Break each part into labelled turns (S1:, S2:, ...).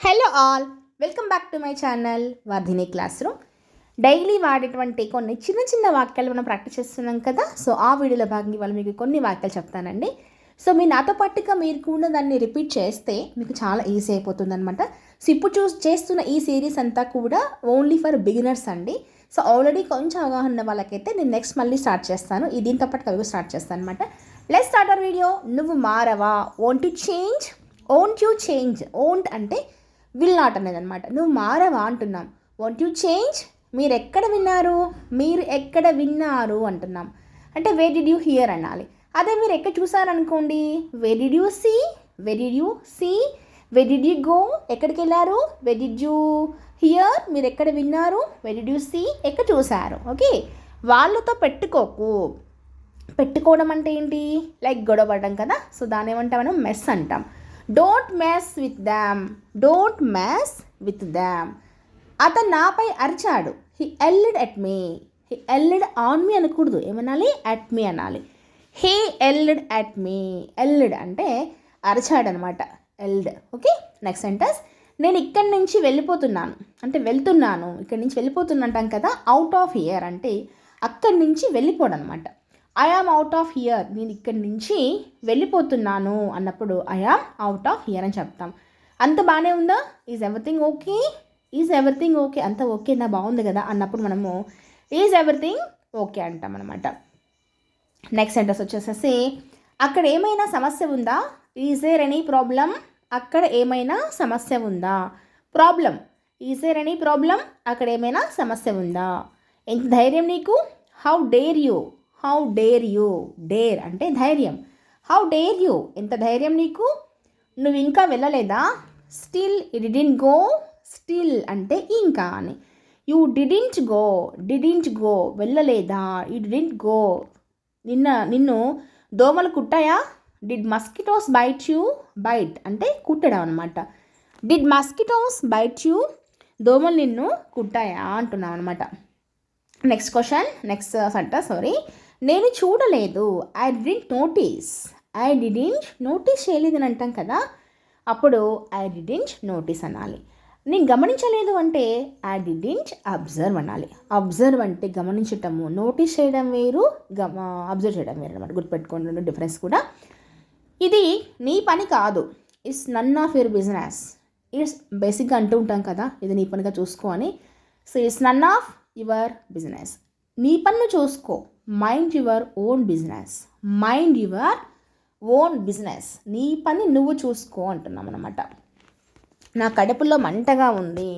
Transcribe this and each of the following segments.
S1: Hello all, welcome back to my channel Vardhini class room. Daily వాడేటువంటి కొన్ని చిన్న చిన్న వాక్యాలు మనం ప్రాక్టీస్ చేస్తున్నాం కదా. సో ఆ వీడియోలో భాగంగా ఇవాళ మీకు కొన్ని వాక్యాలు చెప్తానండి. సో మీ నాతో పాటుగా మీరు కూడా దాన్ని రిపీట్ చేస్తే మీకు చాలా ఈజీ అయిపోతుంది అనమాట. సో ఇప్పుడు చేస్తున్న ఈ సిరీస్ అంతా కూడా ఓన్లీ ఫర్ బిగినర్స్ అండి. సో ఆల్రెడీ కొంచెం అవగాహన ఉన్న వాళ్ళకైతే నేను నెక్స్ట్ మళ్ళీ స్టార్ట్ చేస్తాను. దీంతో పాటు అవి స్టార్ట్ చేస్తాను అనమాట. Let's start our video. నువ్వు మారవా, want to change, won't you change. Won't అంటే విల్ నాట్ అనేది అనమాట. నువ్వు మారవా అంటున్నాం. వాంట్ యూ చేంజ్, మీరు ఎక్కడ విన్నారు అంటున్నాం. అంటే వే డిడ్ యూ హియర్ అనాలి. అదే మీరు ఎక్కడ చూసారనుకోండి, వే did you see, way did you see, way did you go, ఎక్కడికి వెళ్ళారు, వే డిడ్ యూ హియర్, మీరు ఎక్కడ విన్నారు, వే డిడ్ యూ సీ, ఎక్కడ చూసారు. ఓకే, వాళ్ళతో పెట్టుకోకు. పెట్టుకోవడం అంటే ఏంటి, లైక్ గొడవ పడడం కదా. సో దాని ఏమంటాం మనం, మెస్ అంటాం. Don't mess with them, don't mess with them. అతను నాపై అరిచాడు. He yelled at me, he yelled on me అనకూడదు, ఏమనాలి, అట్ మీ అనాలి. హీ ఎల్డ్ అట్ మీ. ఎల్డ్ అంటే అరిచాడు అనమాట, ఎల్డ్. Okay, next sentence. నేను ఇక్కడి నుంచి వెళ్ళిపోతున్నాను అంటే వెళ్తున్నాను, ఇక్కడి నుంచి వెళ్ళిపోతున్నా అంటాం కదా. అవుట్ ఆఫ్ హియర్ అంటే అక్కడి నుంచి వెళ్ళిపోవడం అనమాట. I am out of here, నేను ఇక్కడి నుంచి వెళ్ళిపోతున్నాను అన్నప్పుడు I am out of here అని చెప్తాం. అంత బాగానే ఉందా, is everything okay, is everything okay, అంత ఓకే నా బాగుంది కదా అన్నప్పుడు మనము ఈజ్ ఎవ్రీథింగ్ ఓకే అంటాం అనమాట. నెక్స్ట్ సెంటెన్స్ వచ్చేసేసి, అక్కడ ఏమైనా సమస్య ఉందా, ఈజ్ దేర్ ఎనీ ప్రాబ్లం. అక్కడ ఏమైనా సమస్య ఉందా, problem. Is there any problem, అక్కడ ఏమైనా సమస్య ఉందా. ఎంత ధైర్యం నీకు, how dare you, how dare you. Dare అంటే ధైర్యం. హౌ డేర్ యూ, ఎంత ధైర్యం నీకు. నువ్వు ఇంకా వెళ్ళలేదా, still you didn't go. Still అంటే ఇంకా అని. You didn't go, didn't go వెళ్ళలేదా, యూ డిడింట్ గో. నిన్ను దోమలు కుట్టాయా, did mosquitoes bite you. Bite అంటే కుట్టడం అనమాట. డిడ్ మస్కిటోస్ బైట్ యూ, దోమలు నిన్ను కుట్టాయా అంటున్నాం అనమాట. Next question, next sentence. నేను చూడలేదు, I didn't notice. I didn't notice చేయలేదు అని అంటాం కదా, అప్పుడు ఐ డిడింట్ నోటీస్ అనాలి. నేను గమనించలేదు అంటే ఐ డిడింట్ అబ్జర్వ్ అనాలి. అబ్జర్వ్ అంటే గమనించటము, నోటీస్ చేయడం వేరు, అబ్జర్వ్ చేయడం వేరు అనమాట. గుర్తుపెట్టుకోండి డిఫరెన్స్ కూడా. ఇది నీ పని కాదు, it's none of your business. It's బేసిక్గా అంటూ ఉంటాం కదా, ఇది నీ పనిగా చూసుకో అని. So it's none of your business, నీ పన్ను చూసుకో. Mind your own business, mind your own business, నీ పని నువ్వు చూసుకో అంటున్నాం అనమాట. నా కడుపులో మంటగా ఉంది,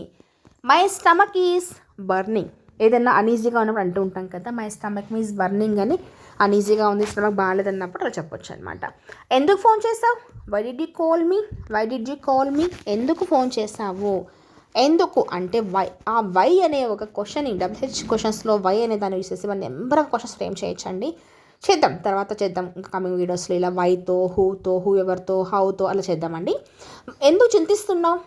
S1: మై స్టమక్ ఈజ్ బర్నింగ్. ఏదైనా అనీజీగా ఉన్నప్పుడు అంటూ ఉంటాం కదా, మై స్టమక్ ఈజ్ బర్నింగ్ అని. అనీజీగా ఉంది, స్టమక్ బాగాలేదన్నప్పుడు అలా చెప్పొచ్చు అనమాట. ఎందుకు ఫోన్ చేసావు, why did you call me, why did you call me. ఎందుకు ఫోన్ చేసావు, ఎందుకు అంటే వై. ఆ వై అనే ఒక క్వశ్చన్, WH క్వశ్చన్స్లో వై అనే దాన్ని యూస్ చేసి మన నెంబర్ ఆఫ్ క్వశ్చన్స్ ఫ్రేమ్ చేయొచ్చండి. తర్వాత చేద్దాం ఇంకా కమింగ్ వీడియోస్లో. ఇలా వైతో, హూతో, హూ ఎవరితో, హౌతో అలా చేద్దామండి. ఎందుకు చింతిస్తున్నావు,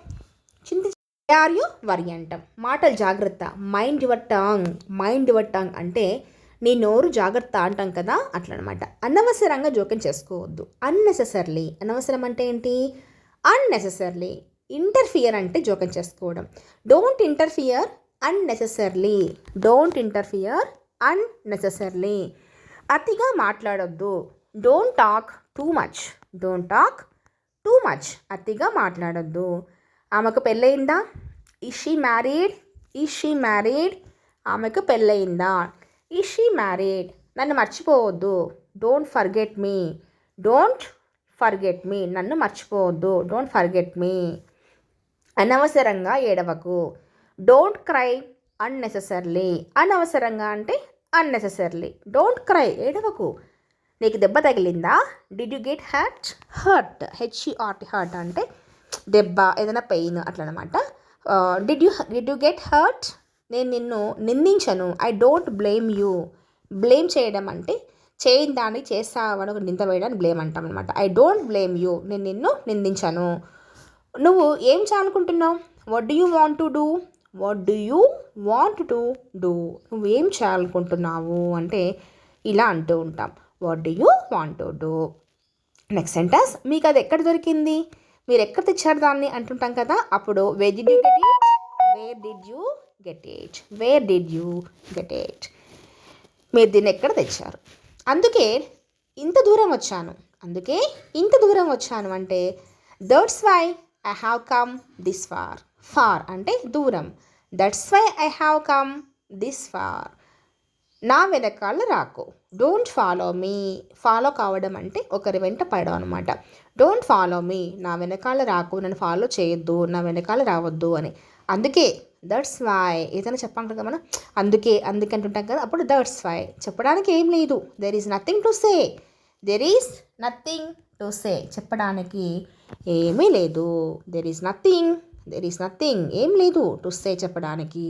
S1: ఆర్ యూ వరి అంటాం. మాటలు జాగ్రత్త, mind your tongue. Mind your tongue అంటే నీ నోరు జాగ్రత్త అంటాం కదా, అట్లా అనమాట. అనవసరంగా జోక్యం చేసుకోవద్దు, అన్నెసెసర్లీ. అనవసరం అంటే ఏంటి, అన్నెసెసర్లీ. ఇంటర్ఫియర్ అంటే జోక్యం చేసుకోవడం. Don't interfere unnecessarily, don't interfere unnecessarily. అతిగా మాట్లాడొద్దు, don't talk too much, don't talk too much. అతిగా మాట్లాడొద్దు. ఆమెకు పెళ్ళయిందా, is she married, is she married. ఆమెకు పెళ్ళయిందా, ఈజ్ షీ మ్యారీడ్. నన్ను మర్చిపోవద్దు, don't forget me, don't forget me. నన్ను మర్చిపోవద్దు, డోంట్ ఫర్గెట్ మీ. అనవసరంగా ఏడవకు, డోంట్ క్రై అన్నెసెసర్లీ. అనవసరంగా అంటే అన్నెసెసర్లీ. డోంట్ క్రై, ఏడవకు. నీకు దెబ్బ తగిలిందా, did you get hurt. Hurt, HERT, hurt అంటే దెబ్బ, ఏదైనా పెయిన్ అట్లా అనమాట. Did you get hurt. నేను నిన్ను నిందించను, I don't blame you. Blame చేయడం అంటే చేయని దాన్ని చేస్తావని ఒక నింద వేయడానికి బ్లేమ్ అంటాం అనమాట. ఐ డోంట్ బ్లేమ్ యూ, నేను నిన్ను నిందించను. నువ్వు ఏం చేయాలనుకుంటున్నావు, what do you want to do, what do you want to do. నువ్వు ఏం చేయాలనుకుంటున్నావు అంటే ఇలా అంటూ ఉంటాం, what do you want to do. Next sentence. మీకు అది ఎక్కడ దొరికింది, మీరు ఎక్కడ తెచ్చారు దాన్ని అంటుంటాం కదా, అప్పుడు where did you get it, where did you get it, where did you get it, మీరు దీన్ని ఎక్కడ తెచ్చారు. అందుకే ఇంత దూరం వచ్చాను, అందుకే ఇంత దూరం వచ్చాను అంటే that's why I have come this far. Far అంటే దూరం. That's why I have come this far. నా వెనకాల రాకు. Don't follow me. ఫాలో కావడం అంటే ఒకరి వెంట పడడం అనమాట. డోంట్ ఫాలో మీ, నా వెనకాల రాకు, నన్ను ఫాలో చేయొద్దు, నా వెనకాల రావద్దు అని. అందుకే దట్స్ వై ఏదైనా చెప్పాలి కదా మనం, అందుకే అంటుంటాం కదా, అప్పుడు దట్స్ వై. చెప్పడానికి ఏం లేదు. There is nothing to say. There is nothing to say. చెప్పడానికి ఏమీ లేదు. దెర్ ఈజ్ నథింగ్ ఏం లేదు టు సే చెప్పడానికి.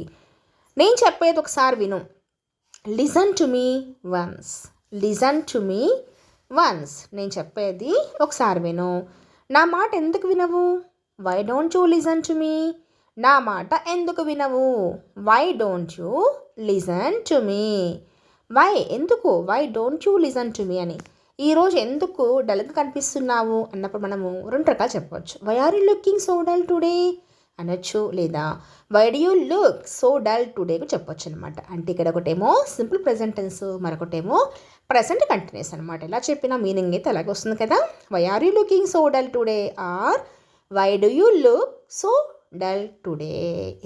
S1: నేను చెప్పేది ఒకసారి విను. Listen to me once. Listen to me once. నేను చెప్పేది ఒకసారి విను. నా మాట ఎందుకు వినవు? Why don't you listen to me. నా మాట ఎందుకు వినవు? Why don't you listen to me. Why ఎందుకు, why don't you listen to me అని. ఈరోజు ఎందుకు డల్గా కనిపిస్తున్నావు అన్నప్పుడు మనము 2 రకాలు చెప్పవచ్చు. Why are you looking so dull today అనొచ్చు, లేదా why do you look so dull today చెప్పొచ్చు అనమాట. అంటే ఇక్కడ ఒకటేమో సింపుల్ ప్రెజెంట్ టెన్స్, మరొకటేమో ప్రెజెంట్ కంటిన్యూస్ అనమాట. ఎలా చెప్పినా మీనింగ్ అయితే అలాగే వస్తుంది కదా. Why are you looking so dull today or why do you look so dull today.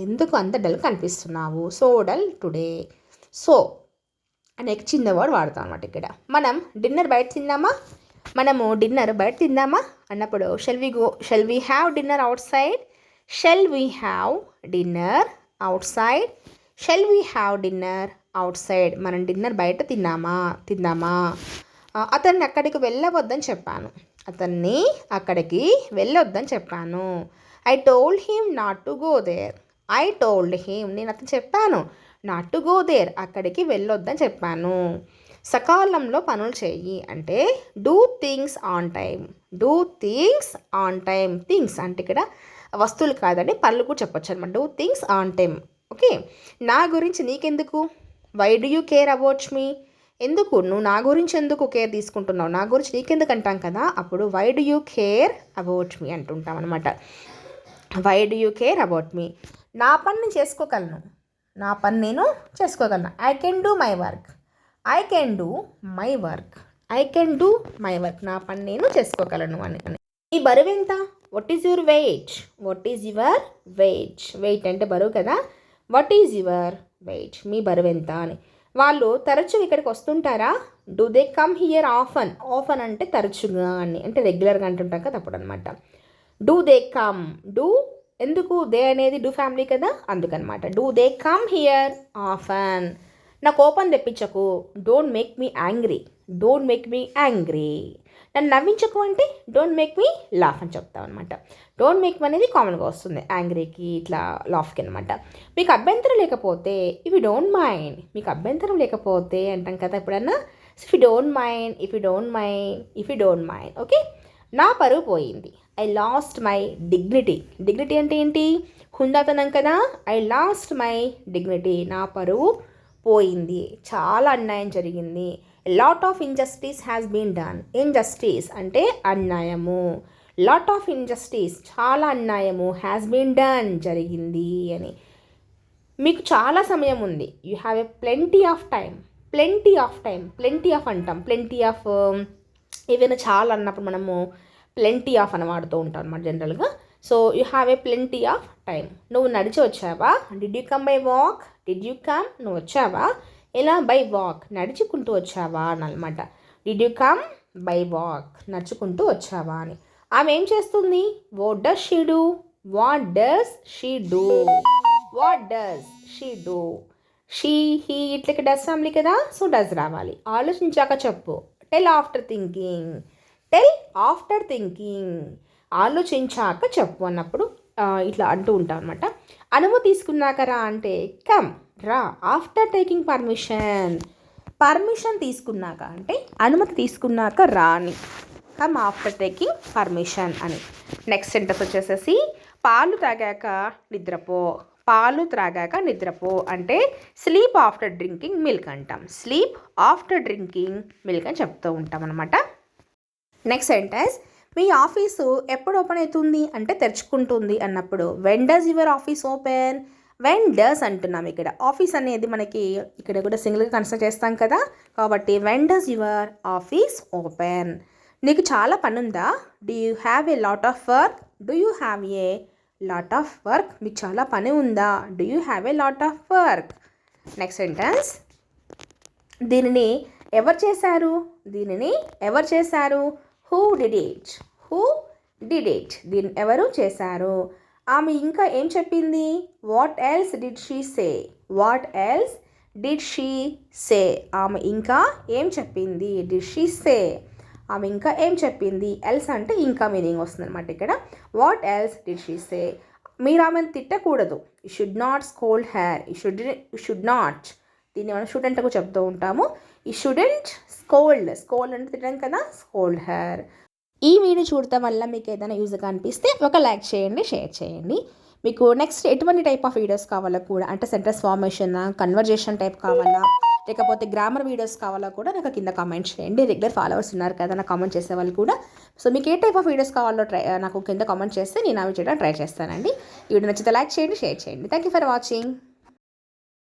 S1: ఎందుకు అంత డల్ కనిపిస్తున్నావు, సో డల్ టుడే. సో అనే చిన్న వర్డ్ వాడతాం అనమాట. ఇక్కడ మనము డిన్నర్ బయట తిందామా అన్నప్పుడు shall we have dinner outside. Shall we have dinner outside. Shall we have dinner outside. మనం డిన్నర్ బయట తిందామా. అతన్ని అక్కడికి వెళ్ళవద్దని చెప్పాను. I told him not to go there. నేను అతను చెప్పాను నాట్ టు గో దేర్, అక్కడికి వెళ్ళొద్దని చెప్పాను. సకాలంలో పనులు చెయ్యి అంటే do things on time. Things అంటే ఇక్కడ వస్తువులు కాదండి, పనులు కూడా చెప్పొచ్చు అనమాట. Do things on time. Okay. నా గురించి నీకెందుకు. Why do you care about me. ఎందుకు నువ్వు నా గురించి ఎందుకు కేర్ తీసుకుంటున్నావు, నా గురించి నీకెందుకు అంటాం కదా, అప్పుడు why do you care about me అంటుంటాం అనమాట. Why do you care about me. నా పని నేను చేసుకోగలను. I can do my work. నా పని నేను చేసుకోగలను అని. ఈ బరువు ఎంత? What is your weight. Weight అంటే బరువు కదా. వాట్ ఈజ్ యువర్ వెయిట్, మీ బరువు ఎంత అని. వాళ్ళు తరచు ఇక్కడికి వస్తుంటారా? Do they come here often అంటే తరచుగా అని, అంటే రెగ్యులర్గా అంటుంటాం కదా అప్పుడు అనమాట. Do they come. డూ ఎందుకు, దే అనేది డూ ఫ్యామిలీ కదా, అందుకనమాట. Do they come here often. నా కోపం తెప్పించకు. Don't make me angry. నన్ను నవ్వించకు అంటే డోంట్ మేక్ మీ లాఫ్ అని చెప్తాం అనమాట. డోంట్ మేక్ మీ అనేది కామన్గా వస్తుంది యాంగ్రీకి, ఇట్లా లాఫ్కి అనమాట. మీకు అభ్యంతరం లేకపోతే ఇఫ్ యూ డోంట్ మైండ్. అంటాం కదా ఎప్పుడన్నా. If you don't mind. Okay. నా పరువు పోయింది. I lost my dignity. Dignity అంటే ఏంటి? హుందాతనం కదా. I lost my dignity. నా పరువు పోయింది, చాలా అన్యాయం జరిగింది. Lot of injustice has been done. Injustice అంటే అన్యాయము. లాట్ ఆఫ్ ఇంజస్టిస్ చాలా అన్యాయము. హ్యాస్ బీన్ డన్ జరిగింది అని. మీకు చాలా సమయం ఉంది. You have a plenty of time. Plenty of అంటాం. ప్లెంటీ ఆఫ్ ఏవైనా చాలా అన్నప్పుడు మనము ప్లెంటీ ఆఫ్ అని వాడుతూ ఉంటాం అన్నమాట జనరల్గా. So you have a plenty of time. నువ్వు నడిచి వచ్చావా? Did you come by walk. నువ్వు వచ్చావా? ఎలా? బై వాక్, నడుచుకుంటూ వచ్చావా అని అనమాట. Did you come by walk, నడుచుకుంటూ వచ్చావా అని. ఆమె ఏం చేస్తుంది? What does she do. She, he ఇట్లకి డస్ ఫ్యామిలీ కదా, సో డస్ రావాలి. ఆలోచించాక చెప్పు. Tell after thinking. ఆలోచించాక చెప్పు అన్నప్పుడు ఇట్లా అంటూ ఉంటాం అనమాట. అనుమతి తీసుకున్నాక రా అంటే కమ్, రా. ఆఫ్టర్ టేకింగ్ పర్మిషన్ తీసుకున్నాక అంటే అనుమతి తీసుకున్నాక రా అని. కమ్ ఆఫ్టర్ టేకింగ్ పర్మిషన్ అని. నెక్స్ట్ సెంటెన్స్ వచ్చేసేసి పాలు త్రాగాక నిద్రపో అంటే స్లీప్ ఆఫ్టర్ డ్రింకింగ్ మిల్క్ అంటాం. స్లీప్ ఆఫ్టర్ డ్రింకింగ్ మిల్క్ అని చెప్తూ ఉంటాం అనమాట. నెక్స్ట్ సెంటెన్స్ మీ ఆఫీసు ఎప్పుడు ఓపెన్ అవుతుంది అంటే తెరుచుకుంటుంది అన్నప్పుడు when does your office open, when does అంటున్నాం. ఇక్కడ ఆఫీస్ అనేది మనకి ఇక్కడ కూడా సింగిల్గా కన్సిడర్ చేస్తాం కదా, కాబట్టి when does your office open. నీకు చాలా పని ఉందా, do you have a lot of work, do you have a lot of work, మీకు చాలా పని ఉందా, do you have a lot of work. Next sentence, దీనిని ఎవరు చేశారు, దీనిని ఎవరు చేశారు, who did it, who did it, దీన్ని ఎవరు చేశారు. ఆమె ఇంకా ఏం చెప్పింది, what else did she say, what else did she సే, ఆమె ఇంకా ఏం చెప్పింది, డిడ్ షీ సే, ఆమె ఇంకా ఏం చెప్పింది. ఎల్స్ అంటే ఇంకా మీనింగ్ వస్తుంది అనమాట ఇక్కడ. What else did she say, మీరు ఆమెను తిట్టకూడదు, you should not scold her, you should not, దీన్ని మనం షుడెంట్ కూడా చెప్తూ ఉంటాము. ఈ షుడెంట్ స్కోల్డ్, స్కోల్డ్ అంటే తిట్టడం కదా, స్కోల్డ్ హెర్. ఈ వీడియో చూడటం వల్ల మీకు ఏదైనా యూజ్గా అనిపిస్తే ఒక లైక్ చేయండి, షేర్ చేయండి. మీకు నెక్స్ట్ ఎటువంటి టైప్ ఆఫ్ వీడియోస్ కావాలో కూడా, అంటే సెంటెన్స్ ఫార్మేషన్, కన్వర్జేషన్ టైప్ కావాలా, లేకపోతే గ్రామర్ వీడియోస్ కావాలా కూడా నాకు కింద కామెంట్ చేయండి. రెగ్యులర్ ఫాలోవర్స్ ఉన్నారు కదా నాకు కామెంట్ చేసే వాళ్ళు కూడా. సో మీకు ఏ టైప్ ఆఫ్ వీడియోస్ కావాలో నాకు కింద కామెంట్ చేస్తే నేను అవి చేయడానికి ట్రై చేస్తానండి. ఈ వీడియో నచ్చితే లైక్ చేయండి, షేర్ చేయండి. Thank you for watching.